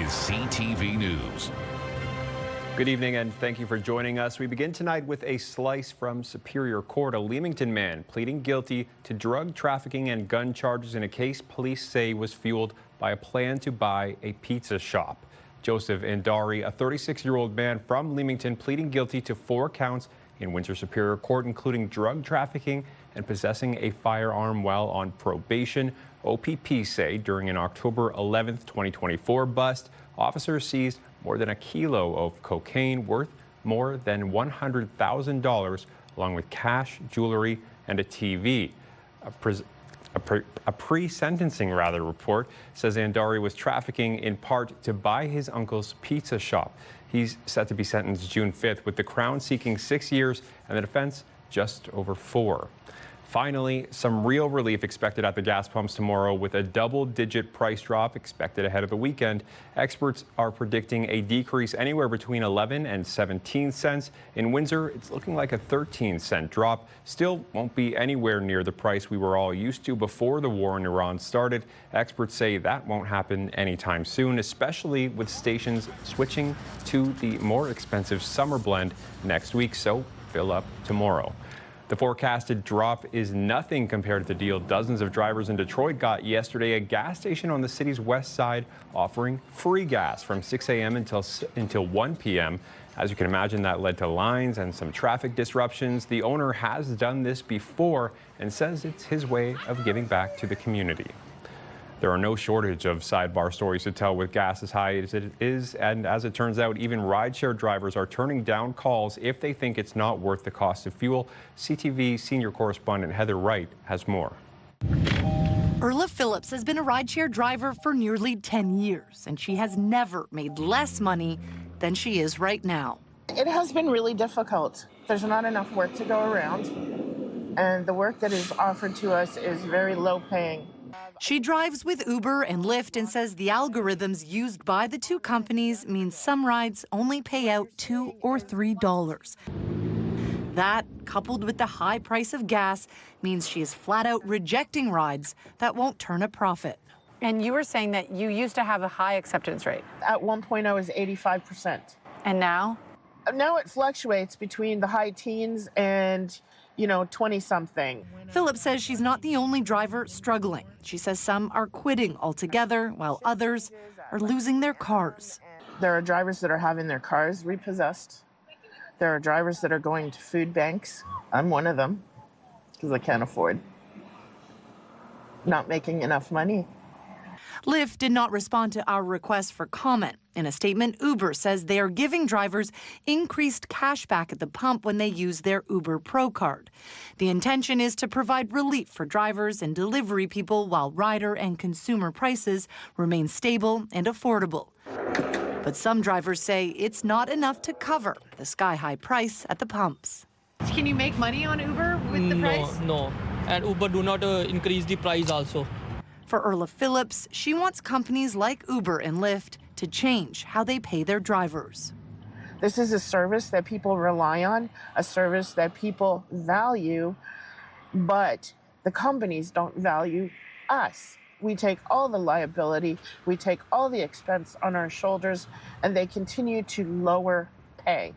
is CTV News. Good evening and thank you for joining us. We begin tonight with a slice from Superior Court. A Leamington man pleading guilty to drug trafficking and gun charges in a case police say was fueled by a plan to buy a pizza shop. Joseph Andari, a 36-year-old man from Leamington, pleading guilty to 4 counts in Windsor Superior Court, including drug trafficking and possessing a firearm while on probation. OPP say during an October 11th, 2024 bust, officers seized more than a kilo of cocaine worth more than $100,000, along with cash, jewelry, and a TV. A pre-sentencing report says Andari was trafficking in part to buy his uncle's pizza shop. He's set to be sentenced June 5th, with the Crown seeking 6 years and the defense just over 4. Finally, some real relief expected at the gas pumps tomorrow, with a double-digit price drop expected ahead of the weekend. Experts are predicting a decrease anywhere between 11 and 17 cents. In Windsor, it's looking like a 13-cent drop. Still won't be anywhere near the price we were all used to before the war in Iran started. Experts say that won't happen anytime soon, especially with stations switching to the more expensive summer blend next week, so fill up tomorrow. The forecasted drop is nothing compared to the deal dozens of drivers in Detroit got yesterday. A gas station on the city's west side offering free gas from 6 a.m. until 1 p.m. As you can imagine, that led to lines and some traffic disruptions. The owner has done this before and says it's his way of giving back to the community. There are no shortage of sidebar stories to tell with gas as high as it is, and as it turns out, even rideshare drivers are turning down calls if they think it's not worth the cost of fuel. CTV senior correspondent Heather Wright has more. Erla Phillips has been a rideshare driver for nearly 10 years, and she has never made less money than she is right now. It has been really difficult. There's not enough work to go around, and the work that is offered to us is very low paying. She drives with Uber and Lyft and says the algorithms used by the two companies mean some rides only pay out $2 or $3. That, coupled with the high price of gas, means she is flat out rejecting rides that won't turn a profit. And you were saying that you used to have a high acceptance rate. At one point, I was 85%. And now? Now it fluctuates between the high teens and 20-something. Phillips says she's not the only driver struggling. She says some are quitting altogether, while others are losing their cars. There are drivers that are having their cars repossessed. There are drivers that are going to food banks. I'm one of them, because I can't afford. Not making enough money. Lyft did not respond to our request for comment. In a statement, Uber says they are giving drivers increased cash back at the pump when they use their Uber Pro card. The intention is to provide relief for drivers and delivery people while rider and consumer prices remain stable and affordable. But some drivers say it's not enough to cover the sky-high price at the pumps. Can you make money on Uber with the price? No. And Uber do not increase the price also. For Erla Phillips, she wants companies like Uber and Lyft to change how they pay their drivers. This is a service that people rely on, a service that people value, but the companies don't value us. We take all the liability, we take all the expense on our shoulders, and they continue to lower pay.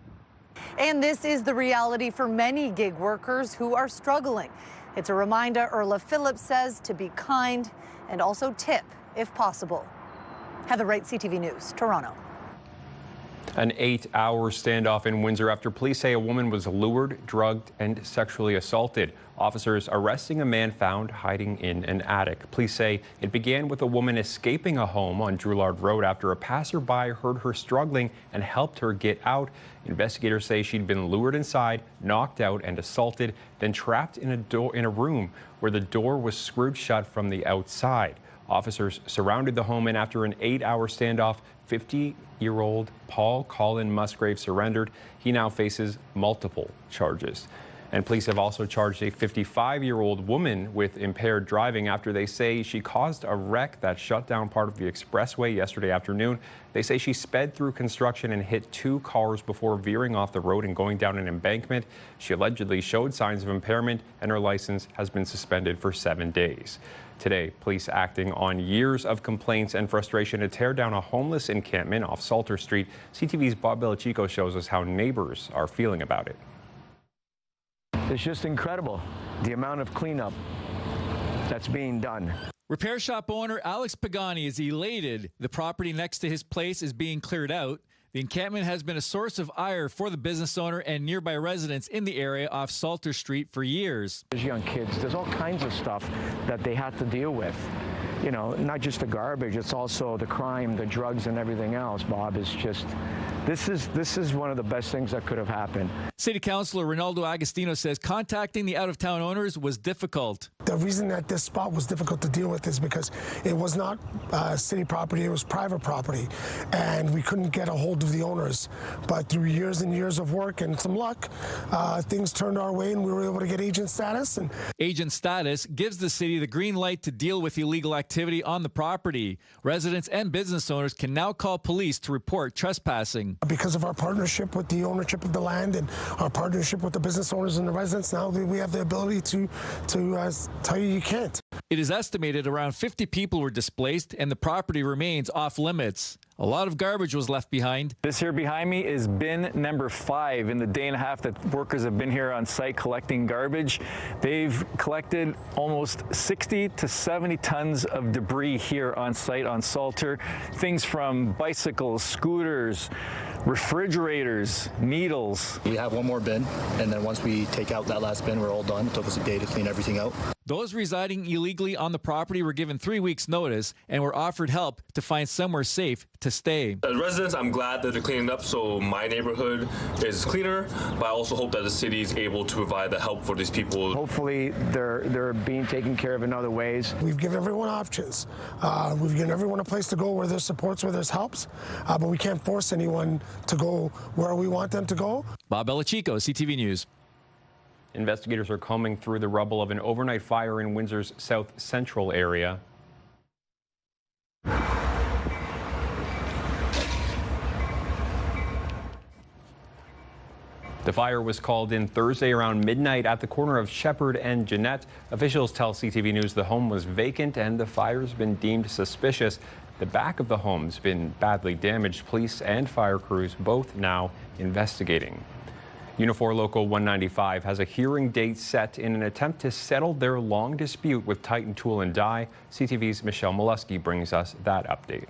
And this is the reality for many gig workers who are struggling. It's a reminder, Erla Phillips says, to be kind and also tip if possible. Heather Wright, CTV News, Toronto. An 8-hour standoff in Windsor after police say a woman was lured, drugged, and sexually assaulted. Officers arresting a man found hiding in an attic. Police say it began with a woman escaping a home on Drouillard Road after a passerby heard her struggling and helped her get out. Investigators say she'd been lured inside, knocked out, and assaulted, then trapped in a room where the door was screwed shut from the outside. Officers surrounded the home, and after an 8-hour standoff, 50-year-old Paul Colin Musgrave surrendered. He now faces multiple charges. And police have also charged a 55-year-old woman with impaired driving after they say she caused a wreck that shut down part of the expressway yesterday afternoon. They say she sped through construction and hit 2 cars before veering off the road and going down an embankment. She allegedly showed signs of impairment, and her license has been suspended for 7 days. Today, police acting on years of complaints and frustration to tear down a homeless encampment off Salter Street. CTV's Bob Belichico shows us how neighbors are feeling about it. It's just incredible, the amount of cleanup that's being done. Repair shop owner Alex Pagani is elated the property next to his place is being cleared out. The encampment has been a source of ire for the business owner and nearby residents in the area off Salter Street for years. There's young kids, there's all kinds of stuff that they have to deal with. You know, not just the garbage, it's also the crime, the drugs, and everything else, Bob. It's just, this is one of the best things that could have happened. City Councilor Ronaldo Agostino says contacting the out-of-town owners was difficult. The reason that this spot was difficult to deal with is because it was not city property, it was private property, and we couldn't get a hold of the owners. But through years and years of work and some luck, things turned our way and we were able to get agent status. Agent status gives the city the green light to deal with illegal activity on the property. Residents and business owners can now call police to report trespassing. Because of our partnership with the ownership of the land and our partnership with the business owners and the residents, now we have the ability to tell you can't. It is estimated around 50 people were displaced and the property remains off limits. A lot of garbage was left behind. This here behind me is bin number 5 in the day and a half that workers have been here on site collecting garbage. They've collected almost 60 to 70 tons of debris here on site on Salter. Things from bicycles, scooters, refrigerators, needles. We have one more bin, and then once we take out that last bin, we're all done. It took us a day to clean everything out. Those residing illegally on the property were given 3 weeks' notice and were offered help to find somewhere safe to stay. As residents, I'm glad that they're cleaning up so my neighborhood is cleaner, but I also hope that the city is able to provide the help for these people. Hopefully they're being taken care of in other ways. We've given everyone options. We've given everyone a place to go where there's supports, where there's helps, but we can't force anyone to go where we want them to go. Bob Belichico, CTV News. Investigators are combing through the rubble of an overnight fire in Windsor's south central area. The fire was called in Thursday around midnight at the corner of Shepherd and Jeanette. Officials tell CTV News the home was vacant and the fire's been deemed suspicious. The back of the home's been badly damaged. Police and fire crews both now investigating. Unifor Local 195 has a hearing date set in an attempt to settle their long dispute with Titan Tool and Die. CTV's Michelle Molesky brings us that update.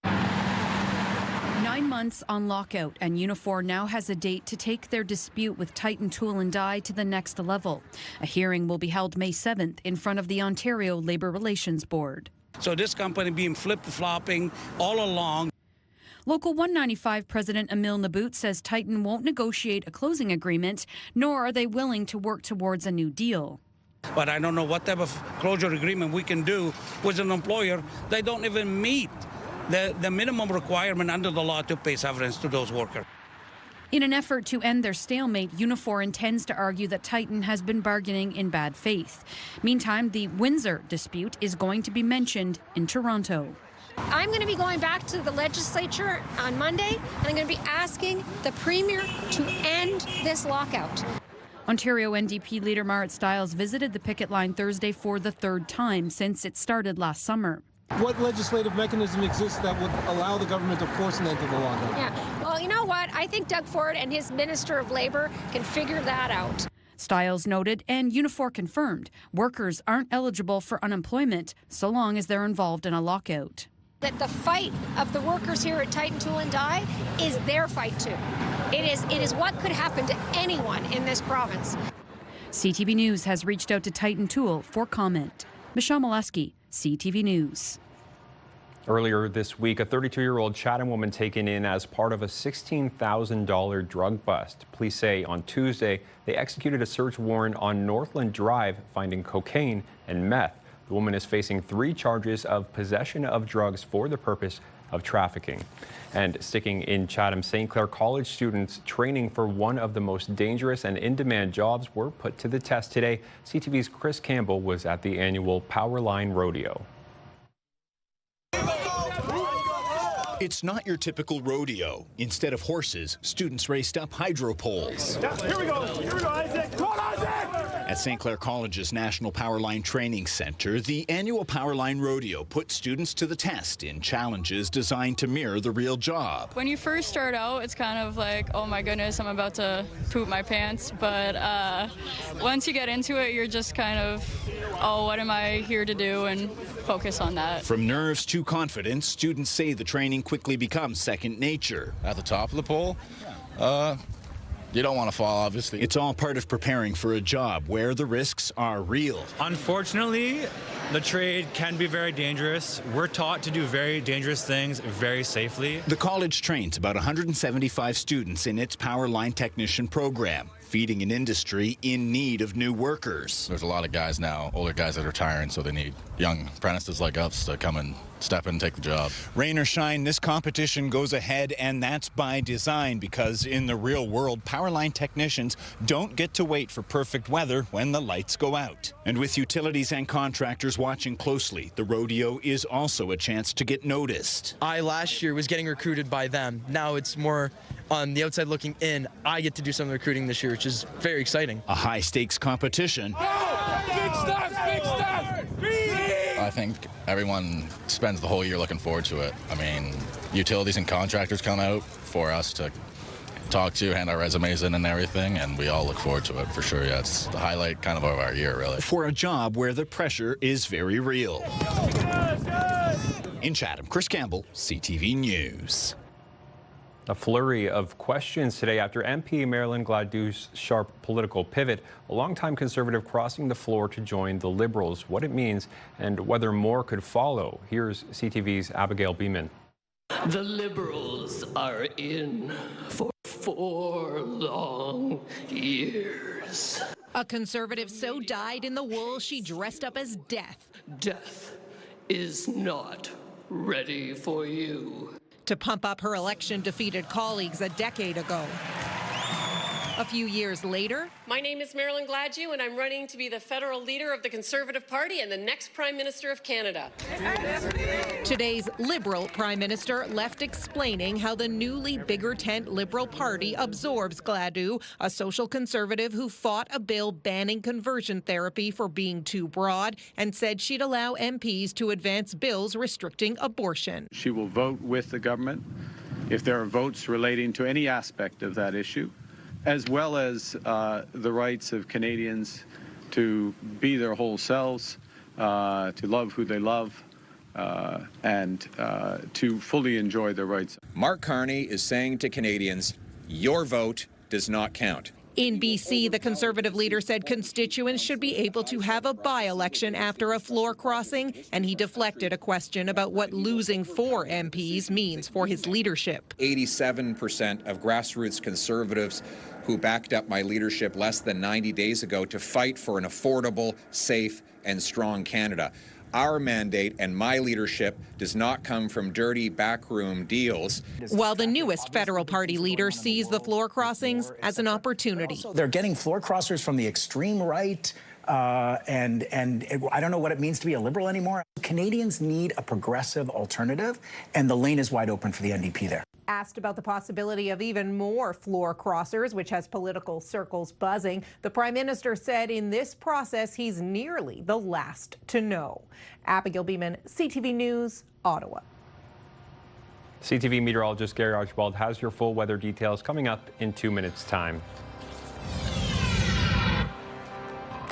9 months on lockout, and Unifor now has a date to take their dispute with Titan Tool and Die to the next level. A hearing will be held May 7th in front of the Ontario Labour Relations Board. So this company being flip-flopping all along. Local 195 President Emil Nabout says Titan won't negotiate a closing agreement, nor are they willing to work towards a new deal. But I don't know what type of closure agreement we can do with an employer. They don't even meet the minimum requirement under the law to pay severance to those workers. In an effort to end their stalemate, Unifor intends to argue that Titan has been bargaining in bad faith. Meantime, the Windsor dispute is going to be mentioned in Toronto. I'm going to be going back to the legislature on Monday, and I'm going to be asking the Premier to end this lockout. Ontario NDP leader Marit Stiles visited the picket line Thursday for the 3rd time since it started last summer. What legislative mechanism exists that would allow the government to force an end to the lockout? Yeah, well, you know what? I think Doug Ford and his Minister of Labour can figure that out. Stiles noted, and Unifor confirmed, workers aren't eligible for unemployment so long as they're involved in a lockout. That the fight of the workers here at Titan Tool and Die is their fight too. It is what could happen to anyone in this province. CTV News has reached out to Titan Tool for comment. Michelle Molesky, CTV News. Earlier this week, a 32-year-old Chatham woman taken in as part of a $16,000 drug bust. Police say on Tuesday they executed a search warrant on Northland Drive, finding cocaine and meth. The woman is facing 3 charges of possession of drugs for the purpose of trafficking. And sticking in Chatham, St. Clair College students training for one of the most dangerous and in-demand jobs were put to the test today. CTV's Chris Campbell was at the annual Powerline rodeo. It's not your typical rodeo. Instead of horses, students raced up hydro poles. Here we go, Isaac! Come on, Isaac! At St. Clair College's National Powerline Training Center, the annual Powerline Rodeo put students to the test in challenges designed to mirror the real job. When you first start out, it's kind of like, oh my goodness, I'm about to poop my pants. But once you get into it, you're just kind of, oh, what am I here to do? And focus on that. From nerves to confidence, students say the training quickly becomes second nature. At the top of the pole, you don't want to fall, obviously. It's all part of preparing for a job where the risks are real. Unfortunately, the trade can be very dangerous. We're taught to do very dangerous things very safely. The college trains about 175 students in its Powerline technician program, feeding an industry in need of new workers. There's a lot of guys now, older guys that are retiring, so they need young apprentices like us to come and step in and take the job. Rain or shine, this competition goes ahead, and that's by design, because in the real world, Powerline technicians don't get to wait for perfect weather when the lights go out. And with utilities and contractors watching closely, the rodeo is also a chance to get noticed. I last year was getting recruited by them. Now it's more on the outside looking in. I get to do some of the recruiting this year, which is very exciting. A high-stakes competition. Oh, big stuff, big stuff! I think everyone spends the whole year looking forward to it. I mean, utilities and contractors come out for us to talk to, hand our resumes in and everything, and we all look forward to it for sure. Yeah, it's the highlight kind of our year, really. For a job where the pressure is very real. In Chatham, Chris Campbell, CTV News. A flurry of questions today after MP Marilyn Gladue's sharp political pivot, a longtime Conservative crossing the floor to join the Liberals, what it means and whether more could follow. Here's CTV's Abigail Beeman. The Liberals are in for 4 long years. A Conservative so dyed in the wool she dressed up as Death. Death is not ready for you. To pump up her election-defeated colleagues a decade ago. A few years later, my name is Marilyn Gladue, and I'm running to be the federal leader of the Conservative Party and the next Prime Minister of Canada. Today's Liberal Prime Minister left explaining how the newly bigger tent Liberal Party absorbs Gladue, a social conservative who fought a bill banning conversion therapy for being too broad and said she'd allow MPs to advance bills restricting abortion. She will vote with the government if there are votes relating to any aspect of that issue, as well as the rights of Canadians to be their whole selves, to love who they love, and to fully enjoy their rights. Mark Carney is saying to Canadians, your vote does not count. In BC, the Conservative leader said constituents should be able to have a by-election after a floor crossing, and he deflected a question about what losing 4 MPs means for his leadership. 87% of grassroots Conservatives who backed up my leadership less than 90 days ago to fight for an affordable, safe, and strong Canada. Our mandate and my leadership does not come from dirty backroom deals. While the newest federal party leader sees the floor crossings as an opportunity. They're getting floor crossers from the extreme right, and I don't know what it means to be a Liberal anymore. Canadians need a progressive alternative, and the lane is wide open for the NDP there. Asked about the possibility of even more floor crossers, which has political circles buzzing, the Prime Minister said in this process he's nearly the last to know. Abigail Beeman, CTV News, Ottawa. CTV meteorologist Gary Archibald has your full weather details coming up in 2 minutes' time.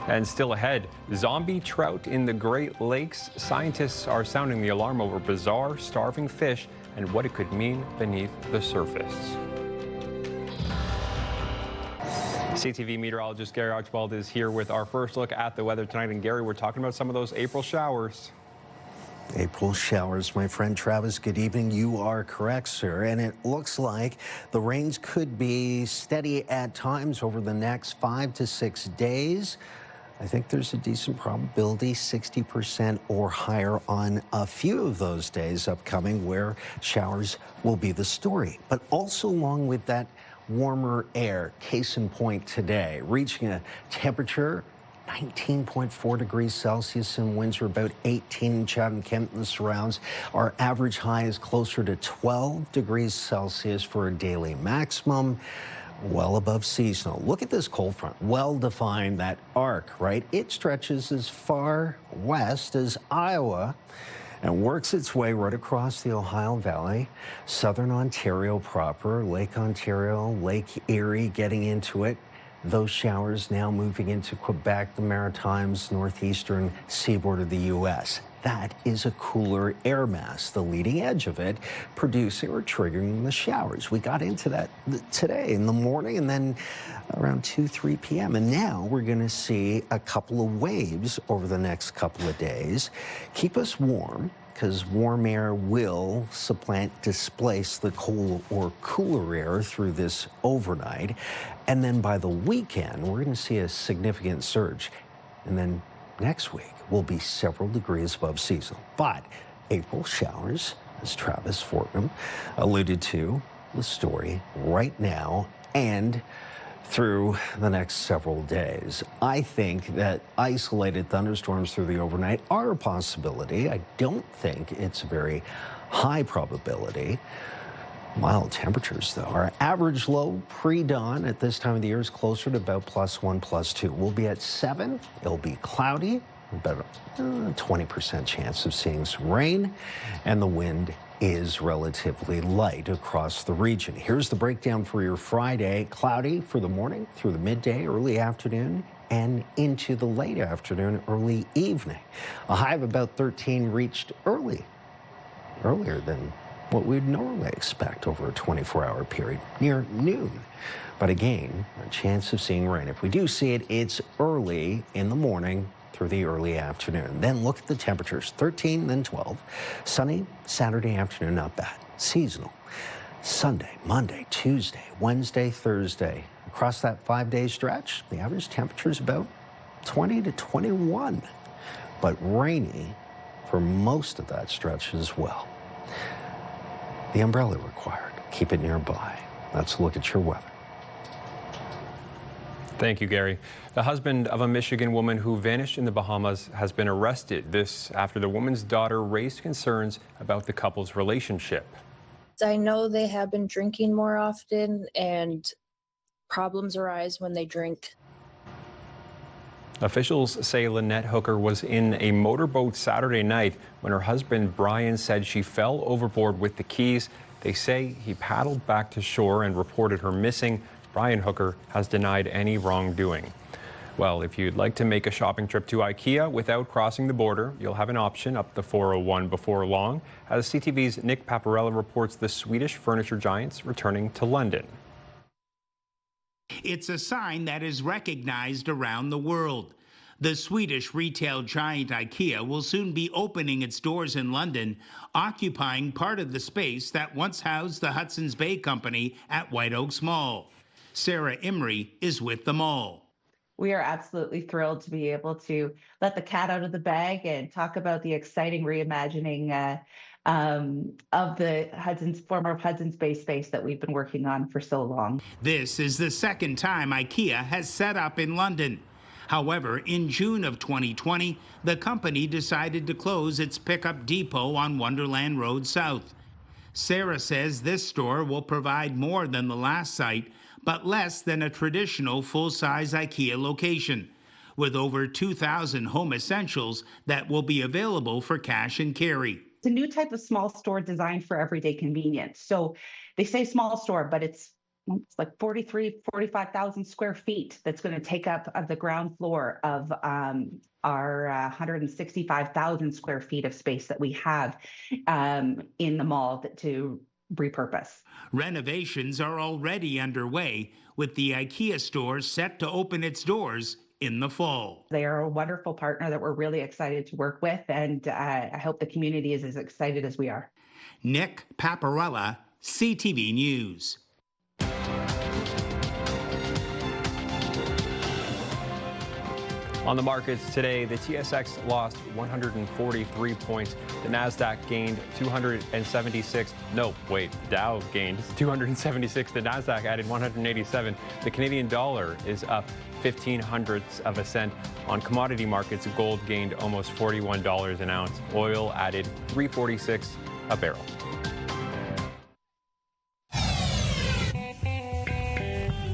And still ahead, zombie trout in the Great Lakes. Scientists are sounding the alarm over bizarre, starving fish and what it could mean beneath the surface. CTV meteorologist Gary Archibald is here with our first look at the weather tonight. And Gary, we're talking about some of those April showers. April showers, my friend Travis, good evening. You are correct, sir. And it looks like the rains could be steady at times over the next 5 to 6 days. I think there's a decent probability, 60% or higher on a few of those days upcoming where showers will be the story. But also along with that warmer air, case in point today, reaching a temperature 19.4 degrees Celsius in Windsor, about 18 in Chatham, Kent, and the surrounds. Our average high is closer to 12 degrees Celsius for a daily maximum, well above seasonal. Look at this cold front, well-defined, that arc, right? It stretches as far west as Iowa and works its way right across the Ohio Valley, southern Ontario proper, Lake Ontario, Lake Erie getting into it. Those showers now moving into Quebec, the Maritimes, northeastern seaboard of the U.S. That is a cooler air mass, the leading edge of it, producing or triggering the showers. We got into that today in the morning and then around 3 p.m. And now we're going to see a couple of waves over the next couple of days. Keep us warm, because warm air will displace the cool or cooler air through this overnight. And then by the weekend, we're going to see a significant surge. And then next week will be several degrees above seasonal. But April showers, as Travis Fortnum alluded to, the story right now and through the next several days. I think that isolated thunderstorms through the overnight are a possibility. I don't think it's a very high probability. Mild temperatures, though. Our average low pre-dawn at this time of the year is closer to about +1, +2. We'll be at 7. It'll be cloudy, about a 20% chance of seeing some rain, and the wind is relatively light across the region. Here's the breakdown for your Friday. Cloudy for the morning, through the midday, early afternoon, and into the late afternoon, early evening. A high of about 13 reached earlier than what we'd normally expect over a 24-hour period, near noon. But again, a chance of seeing rain. If we do see it, it's early in the morning through the early afternoon. Then look at the temperatures, 13, then 12. Sunny Saturday afternoon, not bad. Seasonal. Sunday, Monday, Tuesday, Wednesday, Thursday. Across that 5-day stretch, the average temperature is about 20 to 21, but rainy for most of that stretch as well. The umbrella required. Keep it nearby. Let's look at your weather. Thank you, Gary. The husband of a Michigan woman who vanished in the Bahamas has been arrested. This after the woman's daughter raised concerns about the couple's relationship. I know they have been drinking more often, and problems arise when they drink. Officials say Lynette Hooker was in a motorboat Saturday night when her husband Brian said she fell overboard with the keys. They say he paddled back to shore and reported her missing. Brian Hooker has denied any wrongdoing. Well, if you'd like to make a shopping trip to IKEA without crossing the border, you'll have an option up the 401 before long. As CTV's Nick Paparella reports, the Swedish furniture giant's returning to London. It's a sign that is recognized around the world. The Swedish retail giant IKEA will soon be opening its doors in London, occupying part of the space that once housed the Hudson's Bay Company at White Oaks Mall. Sarah Imrie is with the mall. We are absolutely thrilled to be able to let the cat out of the bag and talk about the exciting reimagining of the former Hudson's Bay space that we've been working on for so long. This is the second time IKEA has set up in London. However, in June of 2020, the company decided to close its pickup depot on Wonderland Road South. Sarah says this store will provide more than the last site, but less than a traditional full-size IKEA location, with over 2,000 home essentials that will be available for cash and carry. It's a new type of small store designed for everyday convenience. So they say small store, but it's like 45,000 square feet that's going to take up of the ground floor of our 165,000 square feet of space that we have in the mall to repurpose. Renovations are already underway, with the IKEA store set to open its doors in the fall. They are a wonderful partner that we're really excited to work with, and I hope the community is as excited as we are. Nick Paparella, CTV News. On the markets today, the TSX lost 143 points. The NASDAQ gained 276. No, wait, Dow gained 276. The NASDAQ added 187. The Canadian dollar is up 0.15 of a cent. On commodity markets, gold gained almost $41 an ounce. Oil added $3.46 a barrel.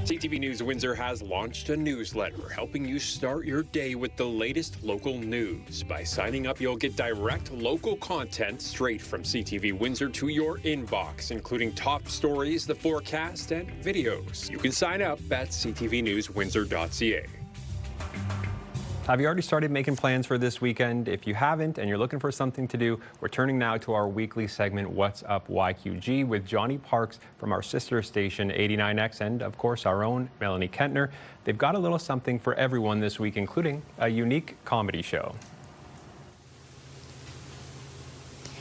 CTV News Windsor has launched a newsletter helping you start your day with the latest local news. By signing up, you'll get direct local content straight from CTV Windsor to your inbox, including top stories, the forecast, and videos. You can sign up at ctvnewswindsor.ca. Have you already started making plans for this weekend? If you haven't and you're looking for something to do, we're turning now to our weekly segment, What's Up YQG, with Johnny Parks from our sister station 89X and, of course, our own Melanie Kentner. They've got a little something for everyone this week, including a unique comedy show.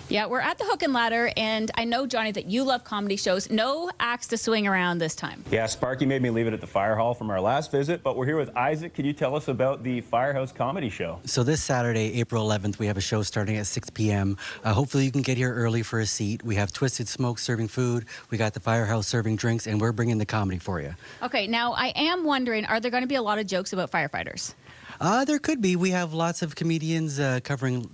Yeah, we're at the Hook and Ladder, and I know, Johnny, that you love comedy shows. No axe to swing around this time. Yeah, Sparky made me leave it at the fire hall from our last visit, but we're here with Isaac. Can you tell us about the Firehouse Comedy Show? So this Saturday, April 11th, we have a show starting at 6 p.m. Hopefully you can get here early for a seat. We have Twisted Smoke serving food, we got the Firehouse serving drinks, and we're bringing the comedy for you. Okay, now I am wondering, are there going to be a lot of jokes about firefighters? There could be. We have lots of comedians covering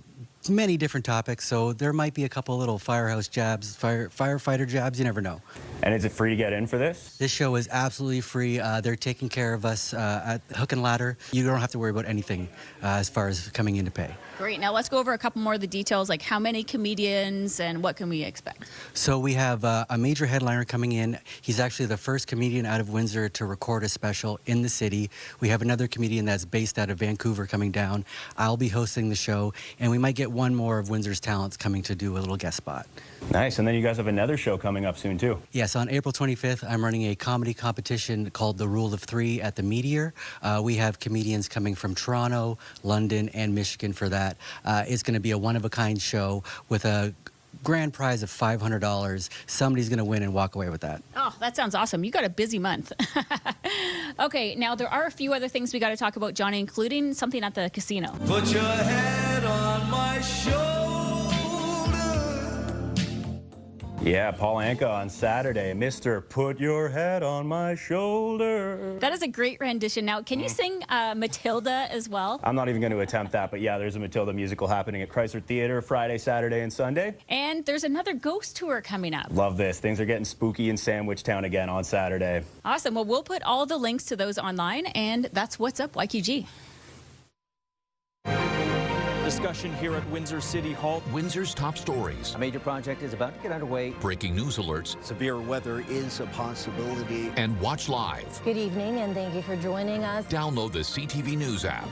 many different topics, so there might be a couple little firehouse jabs, firefighter jabs, you never know. And is it free to get in for this? This show is absolutely free. They're taking care of us at Hook and Ladder. You don't have to worry about anything as far as coming in to pay. Great. Now let's go over a couple more of the details, like how many comedians and what can we expect? So we have a major headliner coming in. He's actually the first comedian out of Windsor to record a special in the city. We have another comedian that's based out of Vancouver coming down. I'll be hosting the show, and we might get one more of Windsor's talents coming to do a little guest spot. Nice. And then you guys have another show coming up soon, too. Yes, on April 25th, I'm running a comedy competition called The Rule of Three at the Meteor. We have comedians coming from Toronto, London, and Michigan for that. It's going to be a one-of-a-kind show with a grand prize of $500. Somebody's going to win and walk away with that. Oh, that sounds awesome. You got a busy month. Okay, now there are a few other things we got to talk about, Johnny, including something at the casino. Put your head on my shoulder. Yeah, Paul Anka on Saturday. Mr. Put Your Head on My Shoulder. That is a great rendition. Now, can you sing Matilda as well? I'm not even going to attempt that, but yeah, there's a Matilda musical happening at Chrysler Theatre Friday, Saturday, and Sunday. And there's another ghost tour coming up. Love this. Things are getting spooky in Sandwich Town again on Saturday. Awesome. Well, we'll put all the links to those online, and that's What's Up YQG. Discussion here at Windsor City Hall. Windsor's top stories. A major project is about to get underway. Breaking news alerts. Severe weather is a possibility. And watch live. Good evening, and thank you for joining us. Download the CTV News app.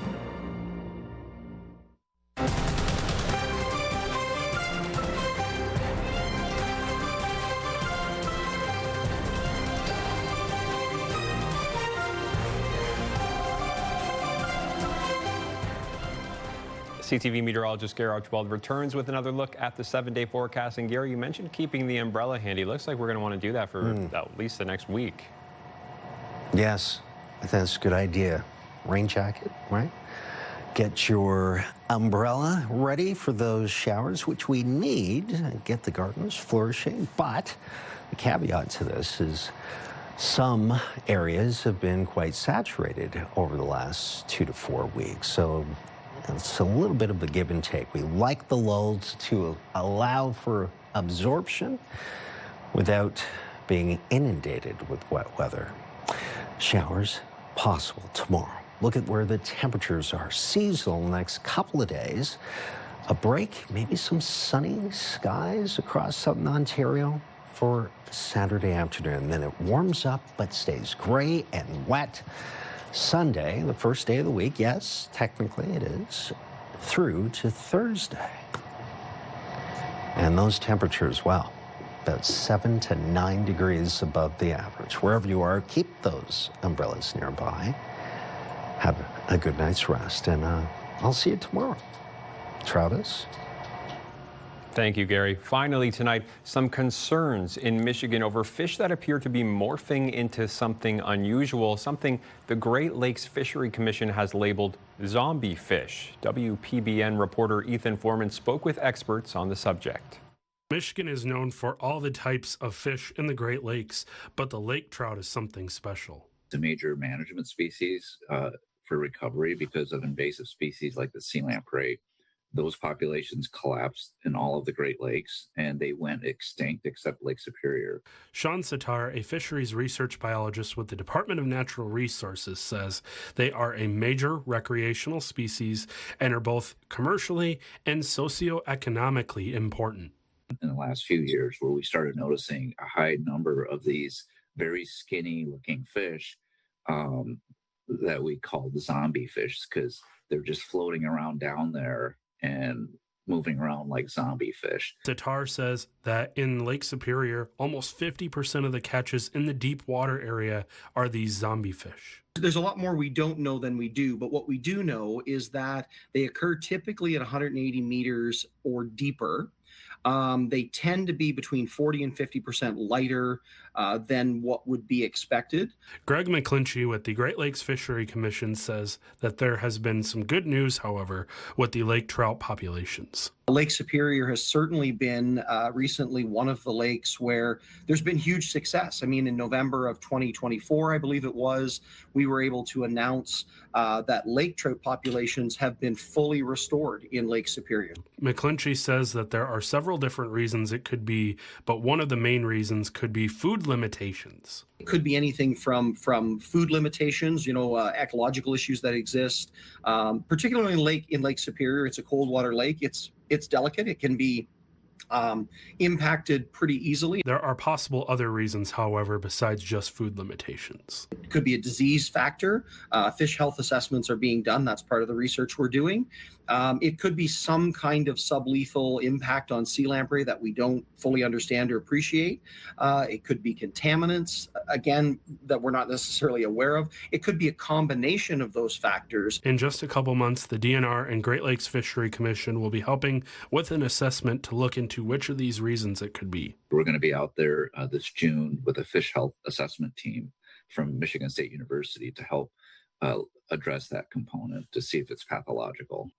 CTV meteorologist Gary Archibald returns with another look at the 7-day forecast. And Gary, you mentioned keeping the umbrella handy. Looks like we're going to want to do that for at least the next week. Yes, I think that's a good idea. Rain jacket, right? Get your umbrella ready for those showers, which we need. Get the gardens flourishing. But the caveat to this is some areas have been quite saturated over the last 2 to 4 weeks. So it's a little bit of a give and take. We like the lulls to allow for absorption without being inundated with wet weather. Showers possible tomorrow. Look at where the temperatures are. Seasonal next couple of days. A break, maybe some sunny skies across southern Ontario for Saturday afternoon. Then it warms up but stays gray and wet. Sunday, the first day of the week, yes, technically it is, through to Thursday. And those temperatures, well, about 7 to 9 degrees above the average. Wherever you are, keep those umbrellas nearby. Have a good night's rest, and I'll see you tomorrow. Travis? Thank you, Gary. Finally tonight, some concerns in Michigan over fish that appear to be morphing into something unusual, something the Great Lakes Fishery Commission has labeled zombie fish. WPBN reporter Ethan Foreman spoke with experts on the subject. Michigan is known for all the types of fish in the Great Lakes, but the lake trout is something special. It's a major management species for recovery because of invasive species like the sea lamprey. Those populations collapsed in all of the Great Lakes, and they went extinct except Lake Superior. Sean Sitar, a fisheries research biologist with the Department of Natural Resources, says they are a major recreational species and are both commercially and socioeconomically important. In the last few years, where we started noticing a high number of these very skinny-looking fish that we called zombie fish because they're just floating around down there and moving around like zombie fish. Sitar says that in Lake Superior, almost 50% of the catches in the deep water area are these zombie fish. There's a lot more we don't know than we do, but what we do know is that they occur typically at 180 meters or deeper. They tend to be between 40 and 50% lighter than what would be expected. Greg McClinchy with the Great Lakes Fishery Commission says that there has been some good news, however, with the lake trout populations. Lake Superior has certainly been recently one of the lakes where there's been huge success. I mean, in November of 2024, I believe it was, we were able to announce that lake trout populations have been fully restored in Lake Superior. McClinchy says that there are several different reasons it could be, but one of the main reasons could be food limitations. It could be anything from food limitations, ecological issues that exist, particularly in Lake Superior. It's a cold water lake. It's delicate. It can be impacted pretty easily. There are possible other reasons, however, besides just food limitations. It could be a disease factor. Fish health assessments are being done. That's part of the research we're doing. It could be some kind of sublethal impact on sea lamprey that we don't fully understand or appreciate. It could be contaminants, again, that we're not necessarily aware of. It could be a combination of those factors. In just a couple months, the DNR and Great Lakes Fishery Commission will be helping with an assessment to look into which of these reasons it could be. We're going to be out there this June with a fish health assessment team from Michigan State University to help address that component to see if it's pathological.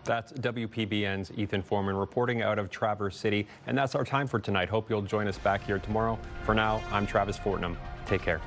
That's WPBN's Ethan Foreman reporting out of Traverse City. And that's our time for tonight. Hope you'll join us back here tomorrow. For now, I'm Travis Fortnum. Take care.